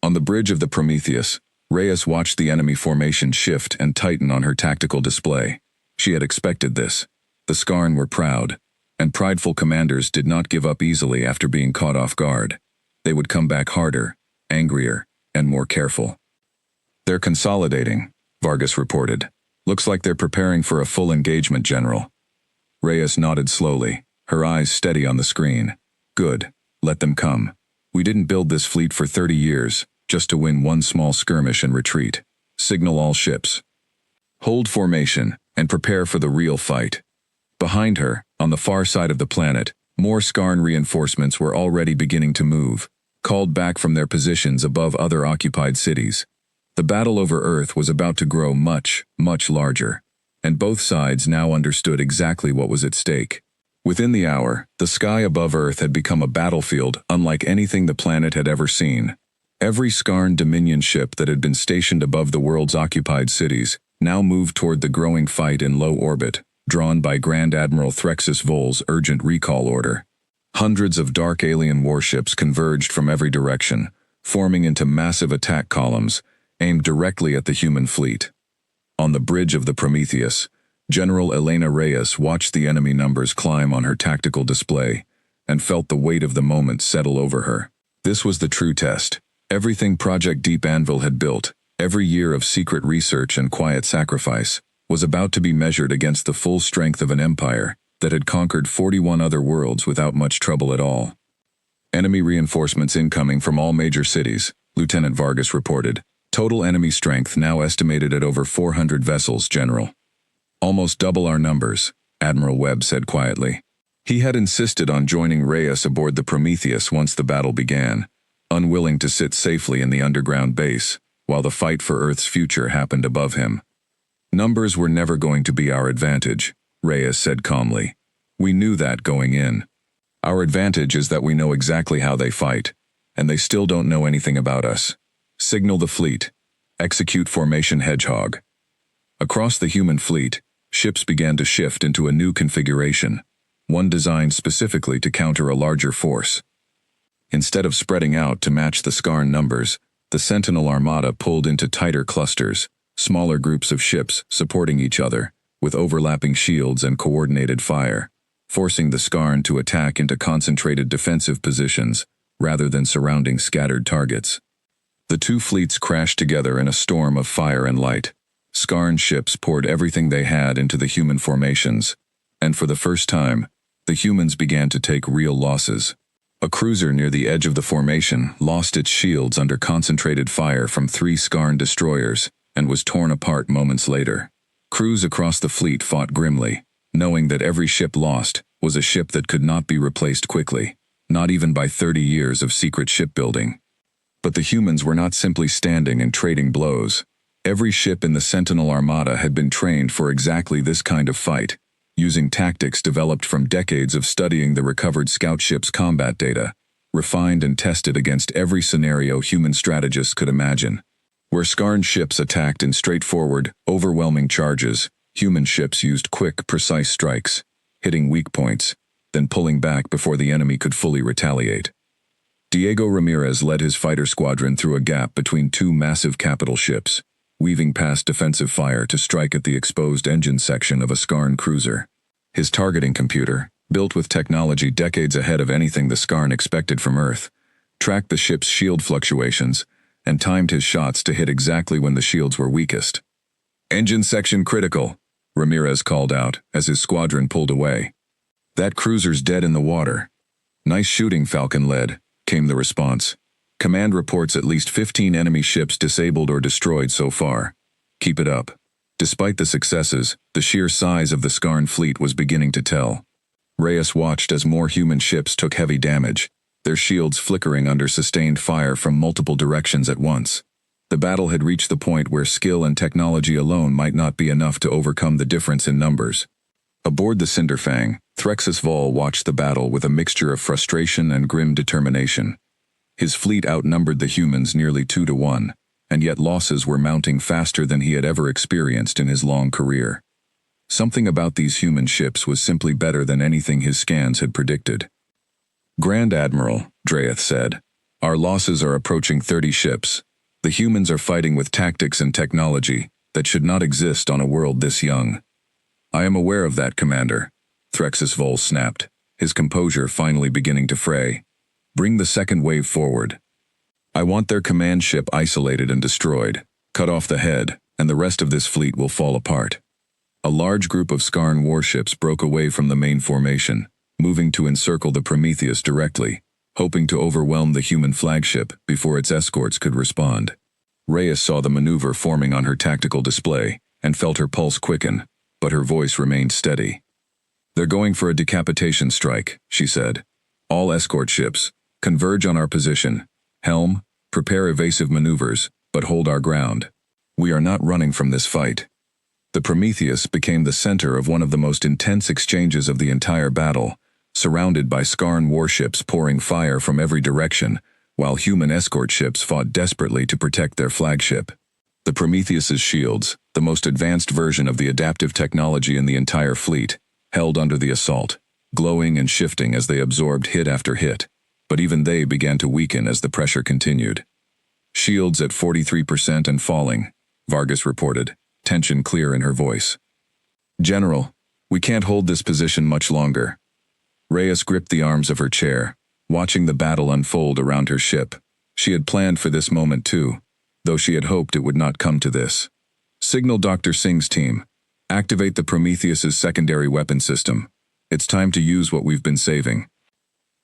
On the bridge of the Prometheus, Reyes watched the enemy formation shift and tighten on her tactical display. She had expected this. The Skarn were proud, and prideful commanders did not give up easily after being caught off guard. They would come back harder, angrier, and more careful. They're consolidating, Vargas reported. Looks like they're preparing for a full engagement, General. Reyes nodded slowly, her eyes steady on the screen. Good, let them come. We didn't build this fleet for 30 years, just to win one small skirmish and retreat. Signal all ships. Hold formation, and prepare for the real fight. Behind her, on the far side of the planet, more Skarn reinforcements were already beginning to move, called back from their positions above other occupied cities. The battle over Earth was about to grow much, much larger, and both sides now understood exactly what was at stake. Within the hour, the sky above Earth had become a battlefield unlike anything the planet had ever seen. Every Skarn Dominion ship that had been stationed above the world's occupied cities now moved toward the growing fight in low orbit, drawn by Grand Admiral Threxus Vol's urgent recall order. Hundreds of dark alien warships converged from every direction, forming into massive attack columns, aimed directly at the human fleet. On the bridge of the Prometheus, General Elena Reyes watched the enemy numbers climb on her tactical display, and felt the weight of the moment settle over her. This was the true test. Everything Project Deep Anvil had built, every year of secret research and quiet sacrifice, was about to be measured against the full strength of an empire that had conquered 41 other worlds without much trouble at all. Enemy reinforcements incoming from all major cities, Lieutenant Vargas reported. Total enemy strength now estimated at over 400 vessels, General. Almost double our numbers, Admiral Webb said quietly. He had insisted on joining Reyes aboard the Prometheus once the battle began, unwilling to sit safely in the underground base, while the fight for Earth's future happened above him. Numbers were never going to be our advantage, Reyes said calmly. We knew that going in. Our advantage is that we know exactly how they fight, and they still don't know anything about us. Signal the fleet. Execute Formation Hedgehog. Across the human fleet, ships began to shift into a new configuration, one designed specifically to counter a larger force. Instead of spreading out to match the Skarn numbers, the Sentinel Armada pulled into tighter clusters, smaller groups of ships supporting each other, with overlapping shields and coordinated fire, forcing the Skarn to attack into concentrated defensive positions rather than surrounding scattered targets. The two fleets crashed together in a storm of fire and light. Skarn ships poured everything they had into the human formations, and for the first time, the humans began to take real losses. A cruiser near the edge of the formation lost its shields under concentrated fire from 3 Skarn destroyers and was torn apart moments later. Crews across the fleet fought grimly, knowing that every ship lost was a ship that could not be replaced quickly, not even by 30 years of secret shipbuilding. But the humans were not simply standing and trading blows. Every ship in the Sentinel Armada had been trained for exactly this kind of fight, using tactics developed from decades of studying the recovered scout ships' combat data, refined and tested against every scenario human strategists could imagine. Where Skarn ships attacked in straightforward, overwhelming charges, human ships used quick, precise strikes, hitting weak points, then pulling back before the enemy could fully retaliate. Diego Ramirez led his fighter squadron through a gap between 2 massive capital ships, weaving past defensive fire to strike at the exposed engine section of a Skarn cruiser. His targeting computer, built with technology decades ahead of anything the Skarn expected from Earth, tracked the ship's shield fluctuations and timed his shots to hit exactly when the shields were weakest. "Engine section critical," Ramirez called out as his squadron pulled away. "That cruiser's dead in the water." "Nice shooting, Falcon Lead," came the response. "Command reports at least 15 enemy ships disabled or destroyed so far. Keep it up." Despite the successes, the sheer size of the Skarn fleet was beginning to tell. Reyes watched as more human ships took heavy damage, their shields flickering under sustained fire from multiple directions at once. The battle had reached the point where skill and technology alone might not be enough to overcome the difference in numbers. Aboard the Cinderfang, Threxus Vol watched the battle with a mixture of frustration and grim determination. His fleet outnumbered the humans nearly 2 to 1, and yet losses were mounting faster than he had ever experienced in his long career. Something about these human ships was simply better than anything his scans had predicted. "Grand Admiral," Dreyeth said, "our losses are approaching 30 ships. The humans are fighting with tactics and technology that should not exist on a world this young." "I am aware of that, Commander," Threxus Vol snapped, his composure finally beginning to fray. "Bring the second wave forward. I want their command ship isolated and destroyed. Cut off the head, and the rest of this fleet will fall apart." A large group of Skarn warships broke away from the main formation, moving to encircle the Prometheus directly, hoping to overwhelm the human flagship before its escorts could respond. Reyes saw the maneuver forming on her tactical display and felt her pulse quicken, but her voice remained steady. "They're going for a decapitation strike," she said. "All escort ships, converge on our position. Helm, prepare evasive maneuvers, but hold our ground. We are not running from this fight." The Prometheus became the center of one of the most intense exchanges of the entire battle, surrounded by Skarn warships pouring fire from every direction, while human escort ships fought desperately to protect their flagship. The Prometheus's shields, the most advanced version of the adaptive technology in the entire fleet, held under the assault, glowing and shifting as they absorbed hit after hit, but even they began to weaken as the pressure continued. "Shields at 43% and falling," Vargas reported, tension clear in her voice. "General, we can't hold this position much longer." Reyes gripped the arms of her chair, watching the battle unfold around her ship. She had planned for this moment too, though she had hoped it would not come to this. Signal Dr. Singh's team. Activate the Prometheus's secondary weapon system. It's time to use what we've been saving.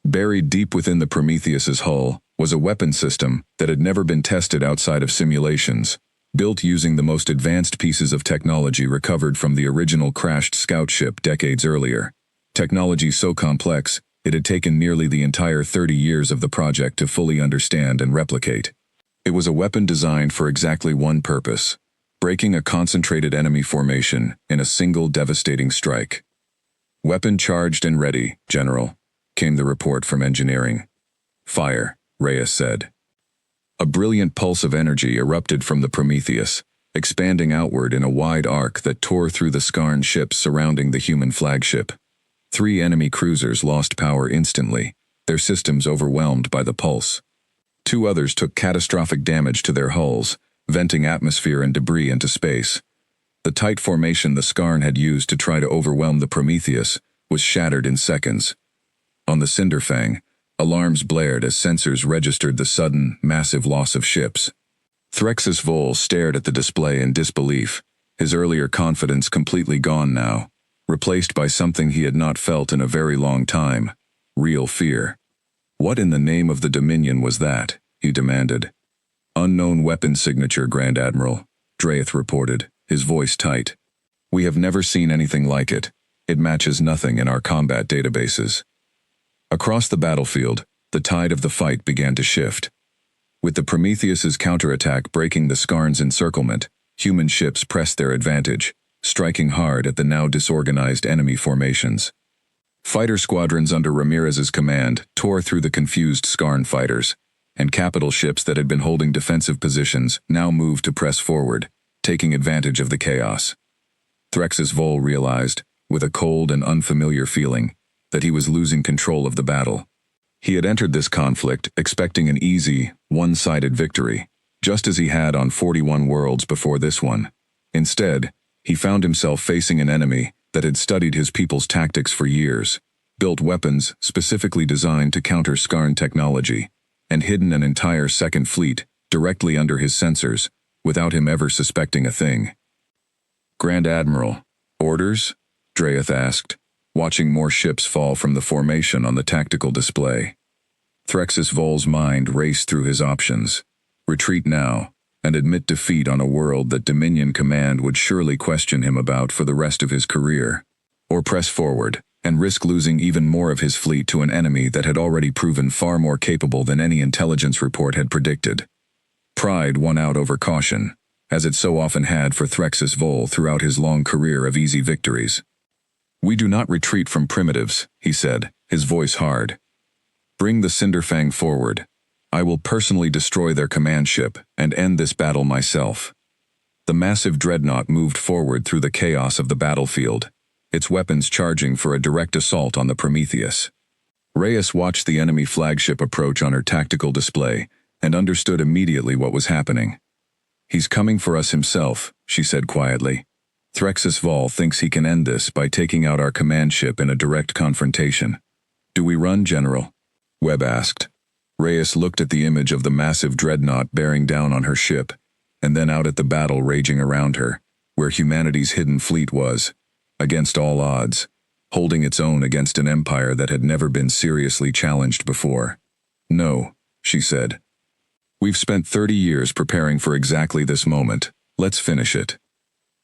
Buried deep within the Prometheus's hull was a weapon system that had never been tested outside of simulations, built using the most advanced pieces of technology recovered from the original crashed scout ship decades earlier. Technology so complex, it had taken nearly the entire 30 years of the project to fully understand and replicate. It was a weapon designed for exactly one purpose: breaking a concentrated enemy formation in a single devastating strike. Weapon charged and ready, General, came the report from engineering. Fire, Reyes said. A brilliant pulse of energy erupted from the Prometheus, expanding outward in a wide arc that tore through the Skarn ships surrounding the human flagship. 3 enemy cruisers lost power instantly, their systems overwhelmed by the pulse. 2 others took catastrophic damage to their hulls, venting atmosphere and debris into space. The tight formation the Skarn had used to try to overwhelm the Prometheus was shattered in seconds. On the Cinderfang, alarms blared as sensors registered the sudden, massive loss of ships. Threxus Vol stared at the display in disbelief, his earlier confidence completely gone now, replaced by something he had not felt in a very long time: real fear. What in the name of the Dominion was that? He demanded. Unknown weapon signature, Grand Admiral, Dreyeth reported, his voice tight. We have never seen anything like it. It matches nothing in our combat databases. Across the battlefield, the tide of the fight began to shift. With the Prometheus's counterattack breaking the Skarn's encirclement, human ships pressed their advantage, striking hard at the now disorganized enemy formations. Fighter squadrons under Ramirez's command tore through the confused Skarn fighters, and capital ships that had been holding defensive positions now moved to press forward, taking advantage of the chaos. Threxus Vol realized, with a cold and unfamiliar feeling, that he was losing control of the battle. He had entered this conflict expecting an easy, one-sided victory, just as he had on 41 worlds before this one. Instead, he found himself facing an enemy that had studied his people's tactics for years, built weapons specifically designed to counter Skarn technology, and hidden an entire second fleet directly under his sensors, without him ever suspecting a thing. Grand Admiral, orders? Dreyeth asked, watching more ships fall from the formation on the tactical display. Threxus Vol's mind raced through his options. Retreat now, and admit defeat on a world that Dominion Command would surely question him about for the rest of his career. Or press forward, and risk losing even more of his fleet to an enemy that had already proven far more capable than any intelligence report had predicted. Pride won out over caution, as it so often had for Threxus Vol throughout his long career of easy victories. We do not retreat from primitives, he said, his voice hard. Bring the Cinderfang forward. I will personally destroy their command ship and end this battle myself. The massive dreadnought moved forward through the chaos of the battlefield, its weapons charging for a direct assault on the Prometheus. Reyes watched the enemy flagship approach on her tactical display and understood immediately what was happening. He's coming for us himself, she said quietly. Threxus Vol thinks he can end this by taking out our command ship in a direct confrontation. Do we run, General? Webb asked. Reyes looked at the image of the massive dreadnought bearing down on her ship, and then out at the battle raging around her, where humanity's hidden fleet was, against all odds, holding its own against an empire that had never been seriously challenged before. No, she said. We've spent 30 years preparing for exactly this moment. Let's finish it.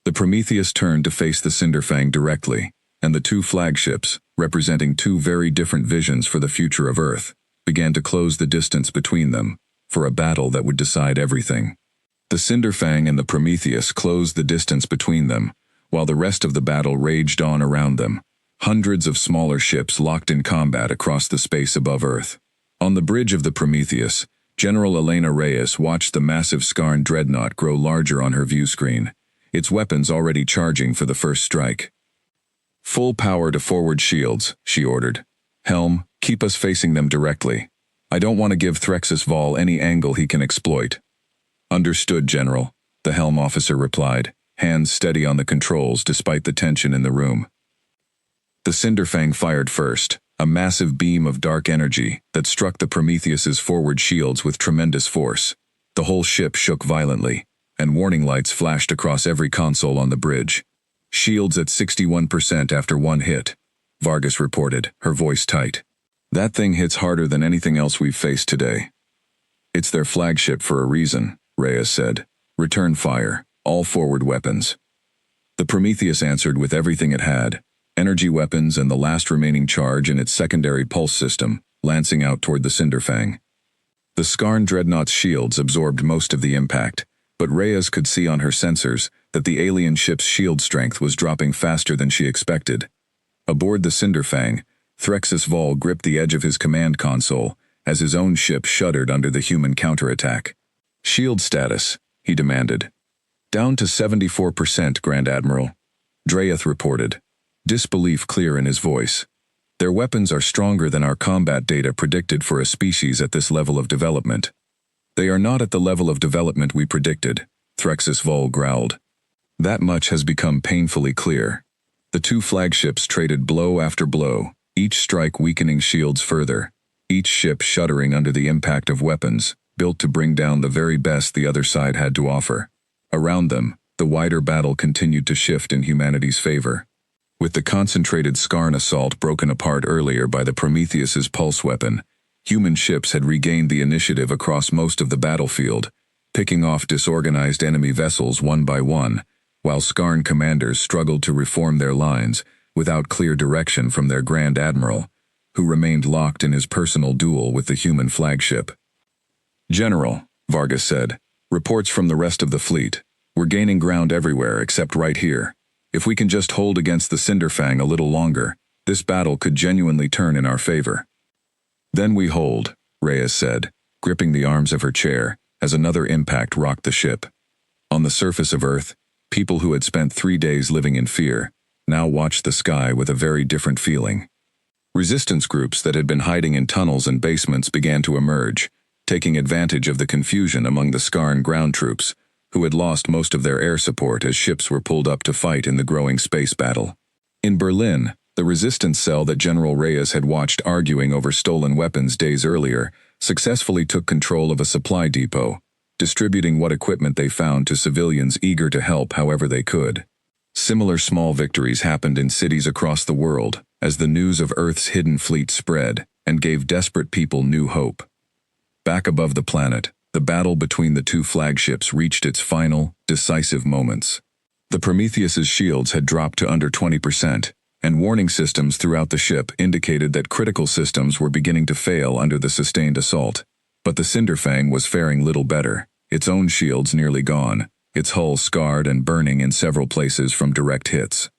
The Prometheus turned to face the Cinderfang directly, and the 2 flagships, representing 2 very different visions for the future of Earth, began to close the distance between them, for a battle that would decide everything. The Cinderfang and the Prometheus closed the distance between them, while the rest of the battle raged on around them, hundreds of smaller ships locked in combat across the space above Earth. On the bridge of the Prometheus, General Elena Reyes watched the massive Skarn dreadnought grow larger on her view screen, its weapons already charging for the first strike. Full power to forward shields, she ordered. Helm, keep us facing them directly. I don't want to give Threxus Vol any angle he can exploit. Understood, General, the helm officer replied, hands steady on the controls despite the tension in the room. The Cinderfang fired first, a massive beam of dark energy that struck the Prometheus's forward shields with tremendous force. The whole ship shook violently, and warning lights flashed across every console on the bridge. Shields at 61% after one hit, Vargas reported, her voice tight. That thing hits harder than anything else we've faced today. It's their flagship for a reason, Reyes said. Return fire, all forward weapons. The Prometheus answered with everything it had, energy weapons and the last remaining charge in its secondary pulse system, lancing out toward the Cinderfang. The Skarn dreadnought's shields absorbed most of the impact, but Reyes could see on her sensors that the alien ship's shield strength was dropping faster than she expected. Aboard the Cinderfang, Threxus Vol gripped the edge of his command console as his own ship shuddered under the human counterattack. Shield status, he demanded. Down to 74%, Grand Admiral. Dreyeth reported, disbelief clear in his voice. Their weapons are stronger than our combat data predicted for a species at this level of development. They are not at the level of development we predicted, Threxus Vol growled. That much has become painfully clear. The two flagships traded blow after blow, each strike weakening shields further, each ship shuddering under the impact of weapons, built to bring down the very best the other side had to offer. Around them, the wider battle continued to shift in humanity's favor. With the concentrated Skarn assault broken apart earlier by the Prometheus's pulse weapon, human ships had regained the initiative across most of the battlefield, picking off disorganized enemy vessels one by one, while Skarn commanders struggled to reform their lines without clear direction from their Grand Admiral, who remained locked in his personal duel with the human flagship. General, Vargas said, reports from the rest of the fleet. We're gaining ground everywhere except right here. If we can just hold against the Cinderfang a little longer, this battle could genuinely turn in our favor. Then we hold, Reyes said, gripping the arms of her chair, as another impact rocked the ship. On the surface of Earth, people who had spent 3 days living in fear now watched the sky with a very different feeling. Resistance groups that had been hiding in tunnels and basements began to emerge, taking advantage of the confusion among the Skarn ground troops, who had lost most of their air support as ships were pulled up to fight in the growing space battle. In Berlin, the resistance cell that General Reyes had watched arguing over stolen weapons days earlier successfully took control of a supply depot, distributing what equipment they found to civilians eager to help however they could. Similar small victories happened in cities across the world as the news of Earth's hidden fleet spread and gave desperate people new hope. Back above the planet, the battle between the two flagships reached its final, decisive moments. The Prometheus's shields had dropped to under 20%, and warning systems throughout the ship indicated that critical systems were beginning to fail under the sustained assault. But the Cinderfang was faring little better, its own shields nearly gone, its hull scarred and burning in several places from direct hits.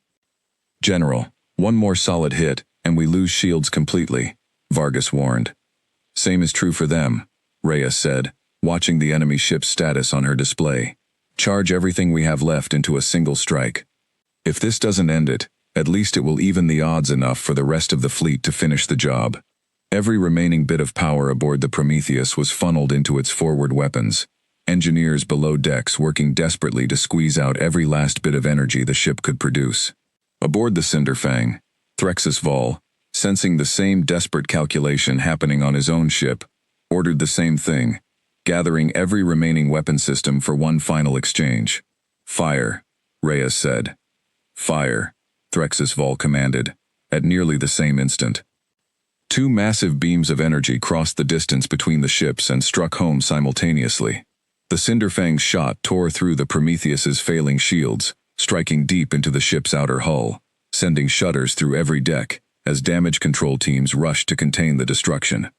General, one more solid hit, and we lose shields completely, Vargas warned. Same is true for them, Reyes said, watching the enemy ship's status on her display. Charge everything we have left into a single strike. If this doesn't end it, at least it will even the odds enough for the rest of the fleet to finish the job. Every remaining bit of power aboard the Prometheus was funneled into its forward weapons, engineers below decks working desperately to squeeze out every last bit of energy the ship could produce. Aboard the Cinderfang, Threxus Vol, sensing the same desperate calculation happening on his own ship, ordered the same thing, gathering every remaining weapon system for one final exchange. Fire, Reyes said. Fire, Threxus Vol commanded, at nearly the same instant. Two massive beams of energy crossed the distance between the ships and struck home simultaneously. The Cinderfang's shot tore through the Prometheus's failing shields, striking deep into the ship's outer hull, sending shudders through every deck as damage control teams rushed to contain the destruction.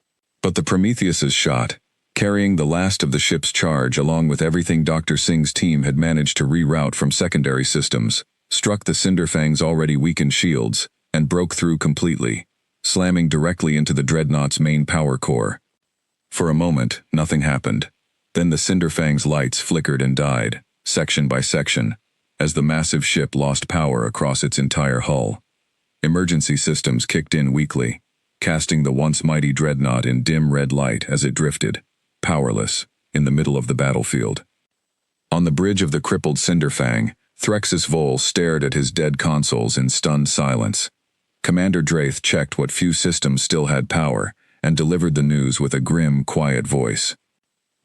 But the Prometheus's shot, carrying the last of the ship's charge along with everything Dr. Singh's team had managed to reroute from secondary systems, struck the Cinderfang's already weakened shields and broke through completely, slamming directly into the dreadnought's main power core. For a moment, nothing happened. Then the Cinderfang's lights flickered and died, section by section, as the massive ship lost power across its entire hull. Emergency systems kicked in weakly, casting the once mighty dreadnought in dim red light as it drifted, powerless, in the middle of the battlefield. On the bridge of the crippled Cinderfang, Threxus Vol stared at his dead consoles in stunned silence. Commander Drath checked what few systems still had power and delivered the news with a grim, quiet voice.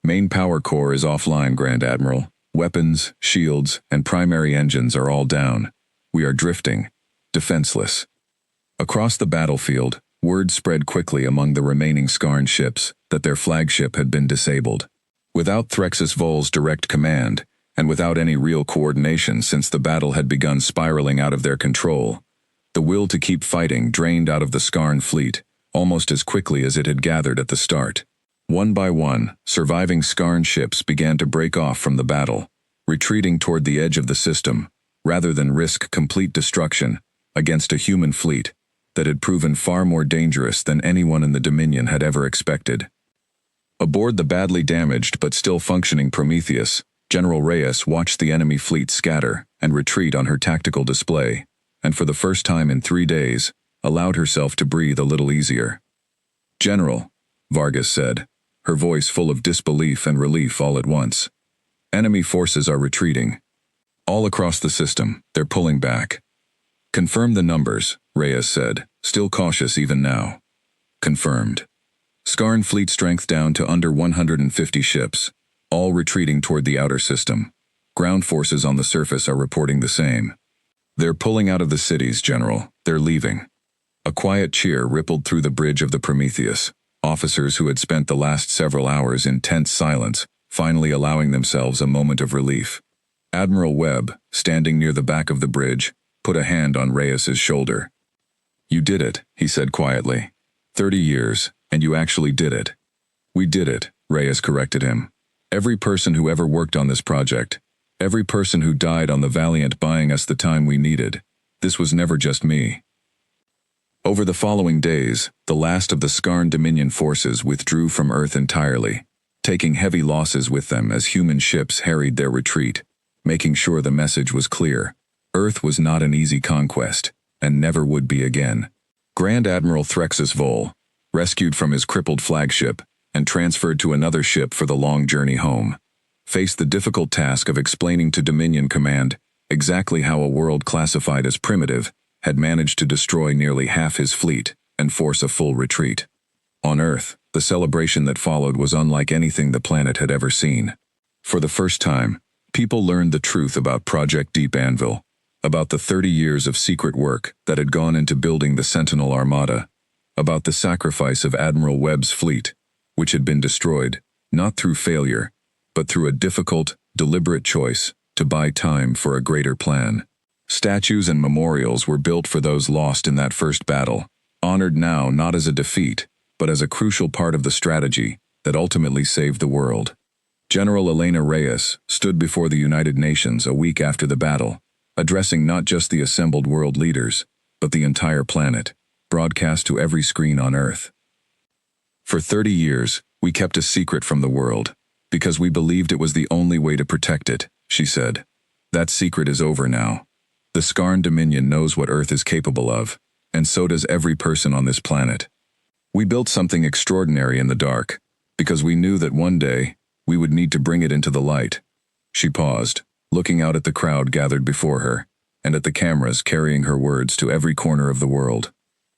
Main power core is offline, Grand Admiral. Weapons, shields, and primary engines are all down. We are drifting, defenseless. Across the battlefield, word spread quickly among the remaining Skarn ships that their flagship had been disabled. Without Threxus Vol's direct command, and without any real coordination since the battle had begun spiraling out of their control, the will to keep fighting drained out of the Skarn fleet almost as quickly as it had gathered at the start. One by one, surviving Skarn ships began to break off from the battle, retreating toward the edge of the system, rather than risk complete destruction against a human fleet that had proven far more dangerous than anyone in the Dominion had ever expected. Aboard the badly damaged but still functioning Prometheus, General Reyes watched the enemy fleet scatter and retreat on her tactical display, and for the first time in 3 days, allowed herself to breathe a little easier. "General," Vargas said, her voice full of disbelief and relief all at once. "Enemy forces are retreating. All across the system, they're pulling back." "Confirm the numbers," Reyes said, still cautious even now. "Confirmed. Skarn fleet strength down to under 150 ships, all retreating toward the outer system. Ground forces on the surface are reporting the same." "They're pulling out of the cities, General. They're leaving." A quiet cheer rippled through the bridge of the Prometheus, officers who had spent the last several hours in tense silence, finally allowing themselves a moment of relief. Admiral Webb, standing near the back of the bridge, put a hand on Reyes's shoulder. "You did it," he said quietly. 30 years, and you actually did it." "We did it," Reyes corrected him. "Every person who ever worked on this project, every person who died on the Valiant buying us the time we needed. This was never just me." Over the following days, the last of the Skarn Dominion forces withdrew from Earth entirely, taking heavy losses with them as human ships harried their retreat, making sure the message was clear. Earth was not an easy conquest, and never would be again. Grand Admiral Threxus Vol, rescued from his crippled flagship and transferred to another ship for the long journey home, faced the difficult task of explaining to Dominion Command exactly how a world classified as primitive had managed to destroy nearly half his fleet and force a full retreat. On Earth, the celebration that followed was unlike anything the planet had ever seen. For the first time, people learned the truth about Project Deep Anvil, about the 30 years of secret work that had gone into building the Sentinel Armada, about the sacrifice of Admiral Webb's fleet, which had been destroyed, not through failure, but through a difficult, deliberate choice to buy time for a greater plan. Statues and memorials were built for those lost in that first battle, honored now not as a defeat, but as a crucial part of the strategy that ultimately saved the world. General Elena Reyes stood before the United Nations a week after the battle, addressing not just the assembled world leaders, but the entire planet, broadcast to every screen on Earth. "For 30 years, we kept a secret from the world, because we believed it was the only way to protect it," she said. "That secret is over now. The Skarn Dominion knows what Earth is capable of, and so does every person on this planet. We built something extraordinary in the dark, because we knew that one day, we would need to bring it into the light." She paused, looking out at the crowd gathered before her, and at the cameras carrying her words to every corner of the world.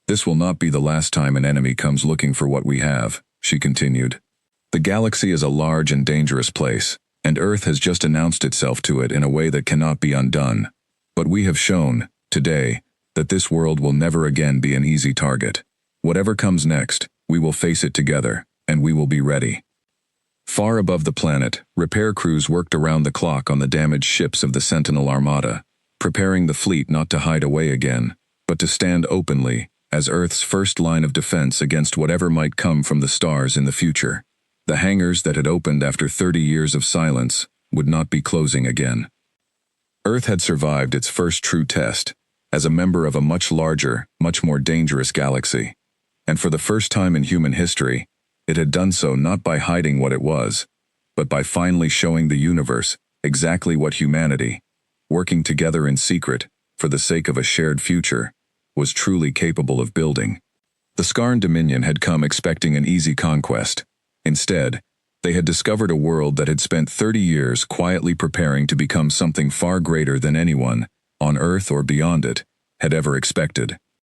"This will not be the last time an enemy comes looking for what we have," she continued. "The galaxy is a large and dangerous place, and Earth has just announced itself to it in a way that cannot be undone. But we have shown, today, that this world will never again be an easy target. Whatever comes next, we will face it together, and we will be ready." Far above the planet, repair crews worked around the clock on the damaged ships of the Sentinel Armada, preparing the fleet not to hide away again, but to stand openly as Earth's first line of defense against whatever might come from the stars in the future. The hangars that had opened after 30 years of silence would not be closing again. Earth had survived its first true test, as a member of a much larger, much more dangerous galaxy. And for the first time in human history, it had done so not by hiding what it was, but by finally showing the universe exactly what humanity, working together in secret for the sake of a shared future, was truly capable of building. The Skarn Dominion had come expecting an easy conquest. Instead, they had discovered a world that had spent 30 years quietly preparing to become something far greater than anyone, on Earth or beyond it, had ever expected.